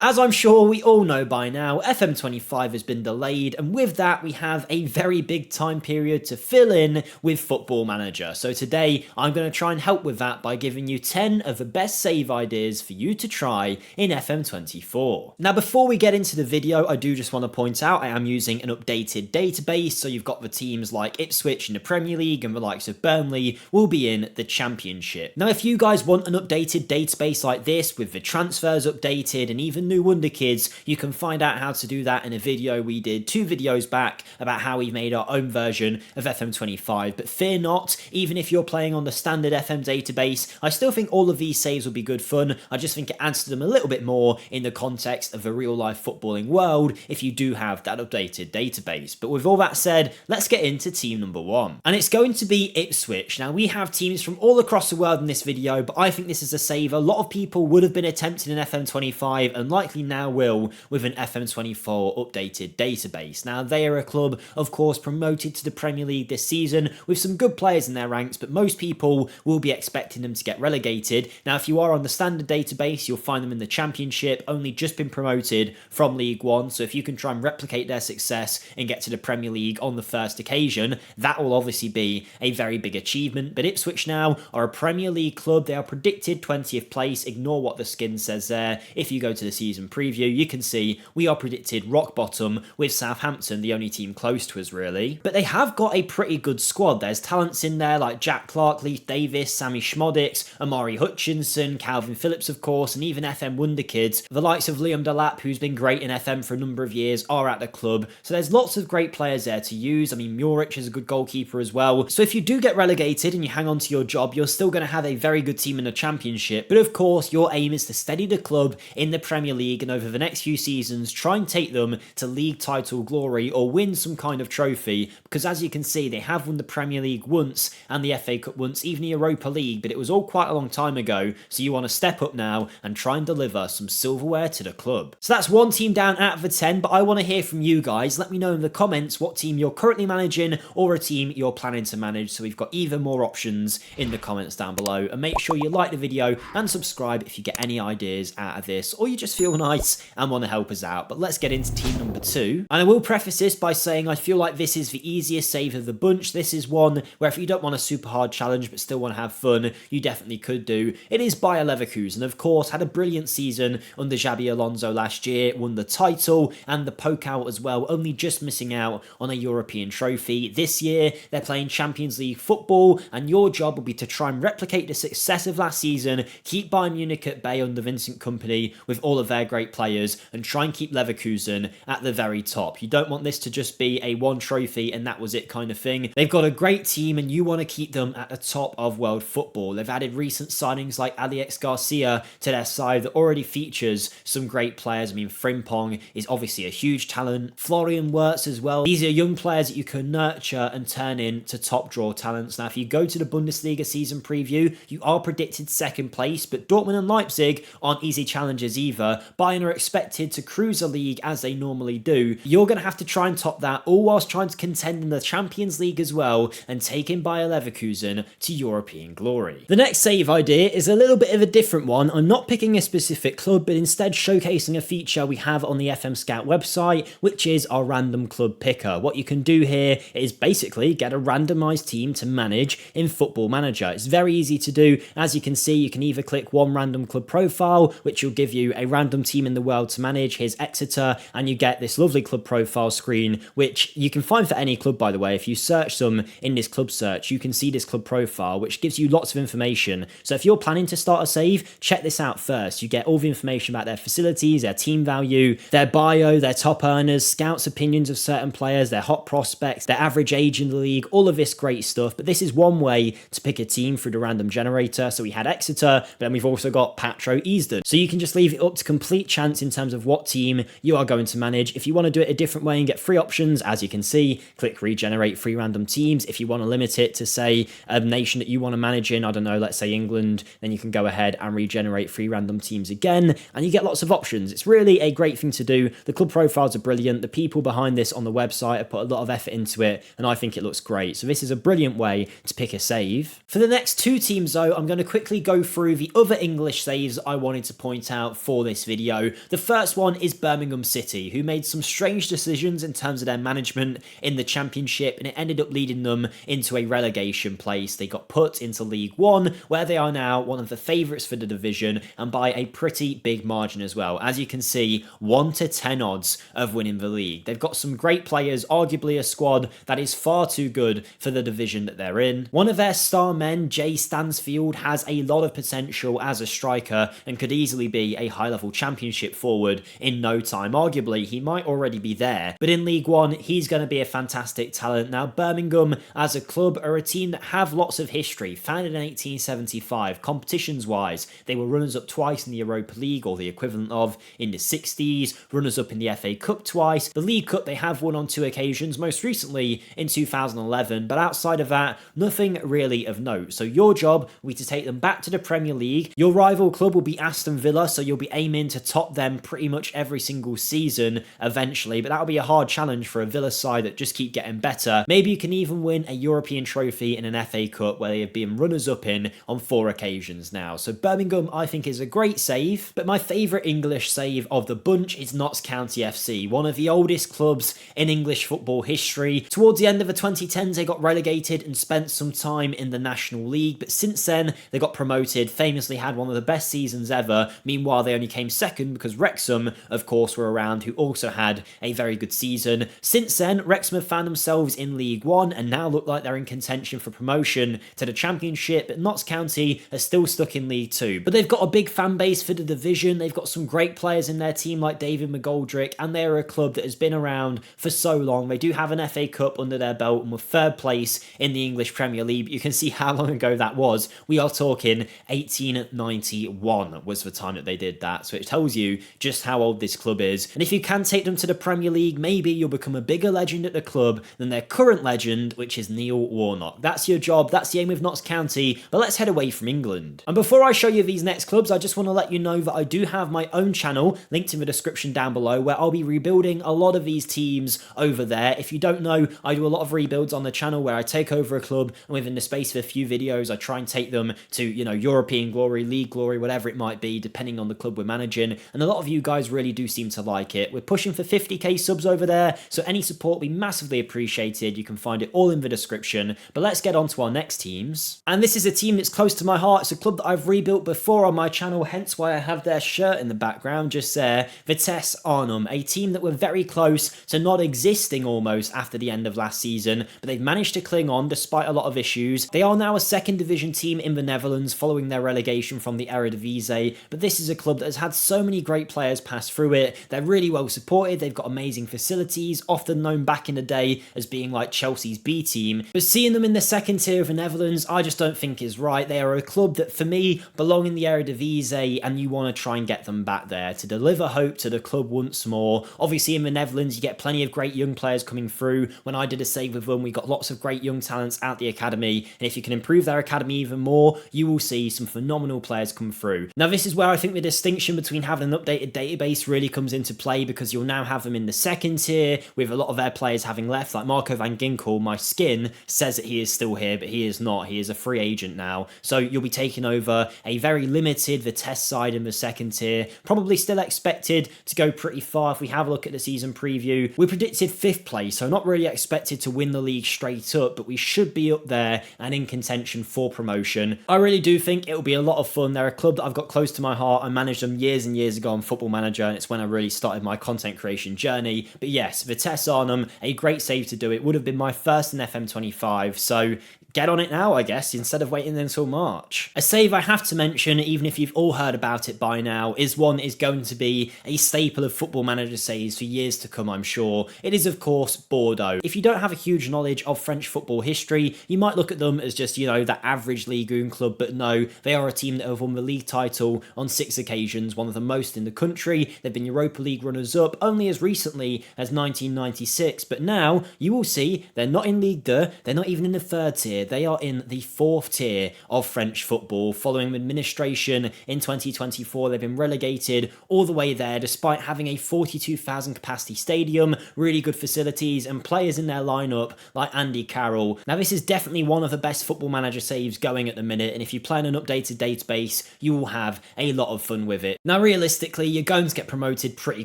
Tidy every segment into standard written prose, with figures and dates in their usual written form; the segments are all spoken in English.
As I'm sure we all know by now, FM25 has been delayed, and with that we have a very big time period to fill in with Football Manager. So today I'm going to try and help with that by giving you 10 of the best save ideas for you to try in FM24. Now before we get into the video, I do just want to point out I am using an updated database, so you've got the teams like Ipswich in the Premier League and the likes of Burnley will be in the Championship. Now if you guys want an updated database like this with the transfers updated and even new wonder kids, you can find out how to do that in a video we did 2 videos back about how we made our own version of FM25. But fear not, even if you're playing on the standard FM database, I still think all of these saves will be good fun. I just think it adds to them a little bit more in the context of the real life footballing world if you do have that updated database. But with all that said, let's get into team number 1. And it's going to be Ipswich. Now we have teams from all across the world in this video, but I think this is a save a lot of people would have been attempting in FM25 and likely now will with an FM24 updated database. Now they are a club of course promoted to the Premier League this season with some good players in their ranks, but most people will be expecting them to get relegated. Now if you are on the standard database, you'll find them in the Championship, only just been promoted from League One, so if you can try and replicate their success and get to the Premier League on the first occasion, that will obviously be a very big achievement. But Ipswich now are a Premier League club. They are predicted 20th place, ignore what the skin says there. If you go to the season preview, you can see we are predicted rock bottom with Southampton the only team close to us really. But they have got a pretty good squad. There's talents in there like Jack Clark, Leif Davis, Sammy Schmodix, Amari Hutchinson, Calvin Phillips of course, and even FM Wonder Kids. The likes of Liam Delap, who's been great in FM for a number of years, are at the club. So there's lots of great players there to use. I mean, Muric is a good goalkeeper as well. So if you do get relegated and you hang on to your job, you're still going to have a very good team in the Championship. But of course, your aim is to steady the club in the Premier League and over the next few seasons try and take them to league title glory or win some kind of trophy, because as you can see they have won the Premier League once and the FA Cup once, even the Europa League, but it was all quite a long time ago. So you want to step up now and try and deliver some silverware to the club. So that's one team down out of the 10, but I want to hear from you guys. Let me know in the comments what team you're currently managing or a team you're planning to manage, so we've got even more options in the comments down below. And make sure you like the video and subscribe if you get any ideas out of this or you just feel nice and want to help us out. But let's get into team number 2. And I will preface this by saying I feel like this is the easiest save of the bunch. This is one where if you don't want a super hard challenge but still want to have fun, you definitely could do. It is by Leverkusen, of course, had a brilliant season under Xabi Alonso last year, won the title and the Pokal as well, only just missing out on a European trophy. This year they're playing Champions League football and your job will be to try and replicate the success of last season, keep Bayern Munich at bay under Vincent Kompany with all of their great players, and try and keep Leverkusen at the very top. You don't want this to just be a one trophy and that was it kind of thing. They've got a great team and you want to keep them at the top of world football. They've added recent signings like Alex Garcia to their side that already features some great players. I mean, Frimpong is obviously a huge talent. Florian Wirtz as well. These are young players that you can nurture and turn into top draw talents. Now, if you go to the Bundesliga season preview, you are predicted second place, but Dortmund and Leipzig aren't easy challenges either. Bayern are expected to cruise the league as they normally do. You're going to have to try and top that, all whilst trying to contend in the Champions League as well and taking Bayer Leverkusen to European glory. The next save idea is a little bit of a different one. I'm not picking a specific club, but instead showcasing a feature we have on the FMSCOUT website, which is our random club picker. What you can do here is basically get a randomized team to manage in Football Manager. It's very easy to do. As you can see, you can either click one random club profile, which will give you a random team in the world to manage. Here's Exeter, and you get this lovely club profile screen, which you can find for any club, by the way. If you search them in this club search, you can see this club profile, which gives you lots of information. So if you're planning to start a save, check this out first. You get all the information about their facilities, their team value, their bio, their top earners, scouts' opinions of certain players, their hot prospects, their average age in the league, all of this great stuff. But this is one way to pick a team through the random generator. So we had Exeter, but then we've also got Patro Easton. So you can just leave it up to complete chance in terms of what team you are going to manage. If you want to do it a different way and get free options, as you can see, click regenerate free random teams. If you want to limit it to say a nation that you want to manage in, I don't know, let's say England, then you can go ahead and regenerate free random teams again, and you get lots of options. It's really a great thing to do. The club profiles are brilliant. The people behind this on the website have put a lot of effort into it, and I think it looks great. So this is a brilliant way to pick a save. For the next two teams though, I'm going to quickly go through the other English saves I wanted to point out for this video. The first one is Birmingham City, who made some strange decisions in terms of their management in the Championship, and it ended up leading them into a relegation place. They got put into League One, where they are now one of the favourites for the division, and by a pretty big margin as well. As you can see, 1 to 10 odds of winning the league. They've got some great players, arguably a squad that is far too good for the division that they're in. One of their star men, Jay Stansfield, has a lot of potential as a striker and could easily be a high-level Championship forward in no time. Arguably, he might already be there, but in League One, he's going to be a fantastic talent. Now, Birmingham as a club are a team that have lots of history. Founded in 1875, competitions-wise, they were runners-up twice in the Europa League, or the equivalent of, in the 60s, runners-up in the FA Cup twice. The League Cup they have won on 2 occasions, most recently in 2011, but outside of that, nothing really of note. So your job will be to take them back to the Premier League. Your rival club will be Aston Villa, so you'll be aiming to top them pretty much every single season eventually, but that'll be a hard challenge for a Villa side that just keep getting better. Maybe you can even win a European trophy in an FA Cup, where they have been runners-up in on 4 occasions now. So Birmingham, I think, is a great save, but my favourite English save of the bunch is Notts County FC, one of the oldest clubs in English football history. Towards the end of the 2010s, they got relegated and spent some time in the National League, but since then, they got promoted, famously had one of the best seasons ever. Meanwhile, they only came second because Wrexham, of course, were around, who also had a very good season. Since then, Wrexham have found themselves in League One and now look like they're in contention for promotion to the Championship, but Notts County are still stuck in League Two. But they've got a big fan base for the division, they've got some great players in their team like David McGoldrick, and they're a club that has been around for so long. They do have an FA Cup under their belt and were 3rd place in the English Premier League, but you can see how long ago that was. We are talking 1891 was the time that they did that, so it tells you just how old this club is. And if you can take them to the Premier League, maybe you'll become a bigger legend at the club than their current legend, which is Neil Warnock. That's your job, that's the aim with Notts County, but let's head away from England. And before I show you these next clubs, I just want to let you know that I do have my own channel linked in the description down below, where I'll be rebuilding a lot of these teams over there. If you don't know, I do a lot of rebuilds on the channel where I take over a club, and within the space of a few videos, I try and take them to, you know, European glory, league glory, whatever it might be, depending on the club we're managing. And a lot of you guys really do seem to like it. We're pushing for 50k subs over there, so any support will be massively appreciated. You can find it all in the description. But let's get on to our next teams. And this is a team that's close to my heart. It's a club that I've rebuilt before on my channel, hence why I have their shirt in the background just there. Vitesse Arnhem, a team that were very close to not existing almost after the end of last season, but they've managed to cling on despite a lot of issues. They are now a 2nd division team in the Netherlands following their relegation from the Eredivisie, but this is a club that has had so many great players pass through it. They're really well supported, they've got amazing facilities, often known back in the day as being like Chelsea's B team, but seeing them in the 2nd tier of the Netherlands, I just don't think is right. They are a club that for me belong in the Eredivisie, and you want to try and get them back there to deliver hope to the club once more. Obviously in the Netherlands you get plenty of great young players coming through. When I did a save with them, we got lots of great young talents out the academy, and if you can improve their academy even more, you will see some phenomenal players come through. Now this is where I think the distinction between having an updated database really comes into play, because you'll now have them in the 2nd tier with a lot of their players having left, like Marco van Ginkel. My skin says that he is still here, but he is not. He is a free agent now, so you'll be taking over a very limited Vitesse side in the 2nd tier, probably still expected to go pretty far. If we have a look at the season preview, we predicted 5th place, so not really expected to win the league straight up, but we should be up there and in contention for promotion. I really do think it'll be a lot of fun. They're a club that I've got close to my heart. I managed them years and years ago on Football Manager, and it's when I really started my content creation journey. But yes, Vitesse Arnhem, a great save to do it. Would have been my first in FM25, so get on it now, I guess, instead of waiting until March. A save I have to mention, even if you've all heard about it by now, is going to be a staple of Football Manager saves for years to come, I'm sure. It is, of course, Bordeaux. If you don't have a huge knowledge of French football history, you might look at them as just, you know, that average Ligue 1 club, but no, they are a team that have won the league title on 6 occasions, one of the most in the country. They've been Europa League runners-up only as recently as 1996, but now you will see they're not in Ligue 2, they're not even in the 3rd tier, year, they are in the 4th tier of French football. Following administration in 2024, they've been relegated all the way there, despite having a 42,000 capacity stadium, really good facilities, and players in their lineup like Andy Carroll. Now, this is definitely one of the best Football Manager saves going at the minute, and if you play on an updated database, you will have a lot of fun with it. Now, realistically, you're going to get promoted pretty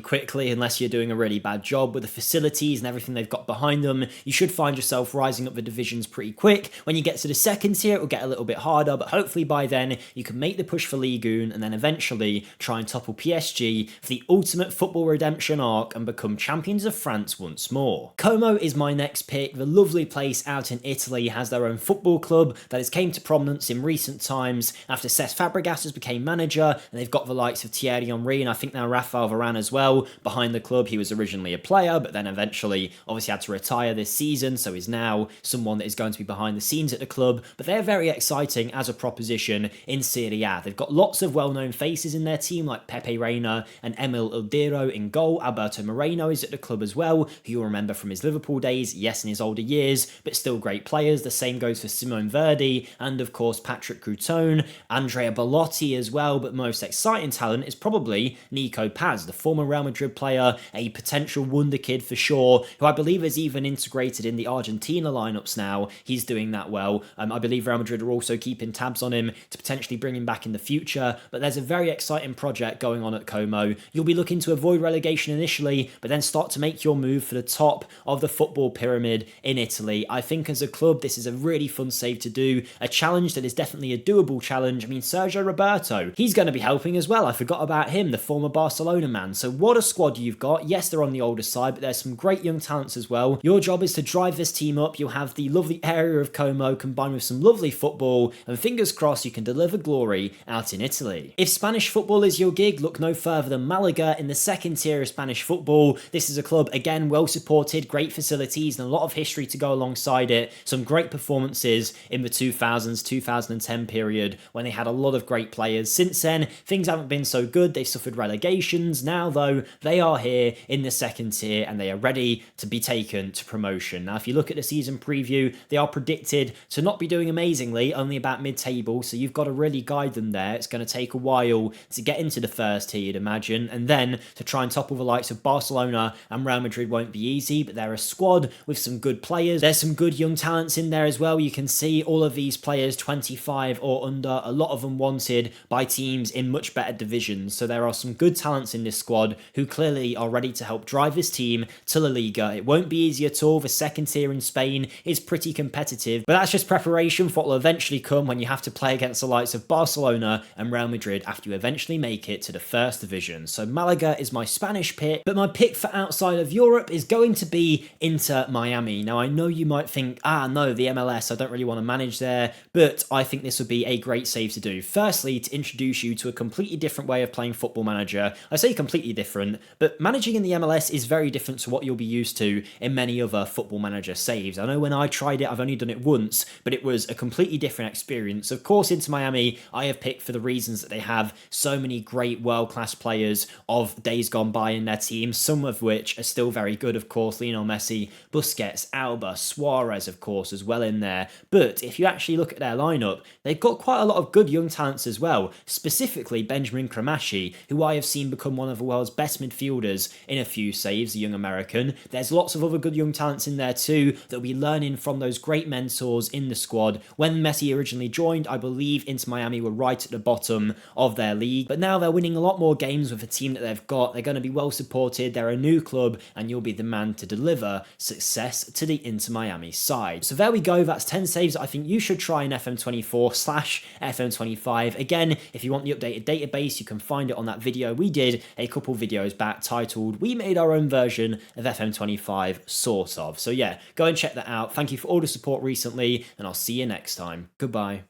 quickly unless you're doing a really bad job with the facilities and everything they've got behind them. You should find yourself rising up the divisions pretty quick. When you get to the 2nd tier, it will get a little bit harder, but hopefully by then you can make the push for Ligue 1 and then eventually try and topple PSG for the ultimate football redemption arc and become champions of France once more. Como is my next pick. The lovely place out in Italy has their own football club that has came to prominence in recent times after Cesc Fabregas has became manager, and they've got the likes of Thierry Henry and I think now Raphael Varane as well behind the club. He was originally a player, but then eventually obviously had to retire this season, so he's now someone that is going to be behind the scenes at the club. But they're very exciting as a proposition in Serie A. They've got lots of well-known faces in their team like Pepe Reina and Emil Ildiro in goal. Alberto Moreno is at the club as well, who you'll remember from his Liverpool days, yes, in his older years, but still great players. The same goes for Simone Verdi and of course Patrick Crouton, Andrea Bellotti as well, but most exciting talent is probably Nico Paz, the former Real Madrid player, a potential wonder kid for sure, who I believe is even integrated in the Argentina lineups now. He's doing that well. I believe Real Madrid are also keeping tabs on him to potentially bring him back in the future, but there's a very exciting project going on at Como. You'll be looking to avoid relegation initially, but then start to make your move for the top of the football pyramid in Italy. I think as a club, this is a really fun save to do, a challenge that is definitely a doable challenge. I mean, Sergio Roberto, he's going to be helping as well. I forgot about him, the former Barcelona man. So what a squad you've got. Yes, they're on the older side, but there's some great young talents as well. Your job is to drive this team up. You'll have the lovely area of Como combined with some lovely football, and fingers crossed you can deliver glory out in Italy. If Spanish football is your gig, look no further than Malaga in the 2nd tier of Spanish football. This is a club, again, well supported, great facilities, and a lot of history to go alongside it. Some great performances in the 2000s, 2010 period when they had a lot of great players. Since then, things haven't been so good. They've suffered relegations. Now, though, they are here in the 2nd tier and they are ready to be taken to promotion. Now, if you look at the season preview, they are predicted to not be doing amazingly, only about mid-table, so you've got to really guide them there. It's going to take a while to get into the 1st tier, you'd imagine, and then to try and topple the likes of Barcelona and Real Madrid won't be easy, but they're a squad with some good players. There's some good young talents in there as well. You can see all of these players 25 or under, a lot of them wanted by teams in much better divisions, so there are some good talents in this squad who clearly are ready to help drive this team to La Liga. It won't be easy at all. The 2nd tier in Spain is pretty competitive, but that's just preparation for what will eventually come when you have to play against the likes of Barcelona and Real Madrid after you eventually make it to the 1st division. So Malaga is my Spanish pick, but my pick for outside of Europe is going to be Inter Miami. Now, I know you might think, no, the MLS, I don't really want to manage there, but I think this would be a great save to do. Firstly, to introduce you to a completely different way of playing Football Manager. I say completely different, but managing in the MLS is very different to what you'll be used to in many other Football Manager saves. I know when I tried it, I've only done it once, but it was a completely different experience. Of course, Inter Miami, I have picked for the reasons that they have so many great world-class players of days gone by in their team, some of which are still very good, of course. Lionel Messi, Busquets, Alba, Suarez, of course, as well in there. But if you actually look at their lineup, they've got quite a lot of good young talents as well, specifically Benjamin Kramashi, who I have seen become one of the world's best midfielders in a few saves, a young American. There's lots of other good young talents in there too that will be learning from those great mentors in the squad. When Messi originally joined, I believe Inter Miami were right at the bottom of their league, but now they're winning a lot more games with the team that they've got. They're going to be well supported, they're a new club, and you'll be the man to deliver success to the Inter Miami side. So there we go, that's 10 saves that I think you should try in FM24/FM25. Again, if you want the updated database, you can find it on that video we did a couple videos back titled "We Made Our Own Version of FM25, Sort of." So yeah, go and check that out. Thank you for all the support recently, and I'll see you next time. Goodbye.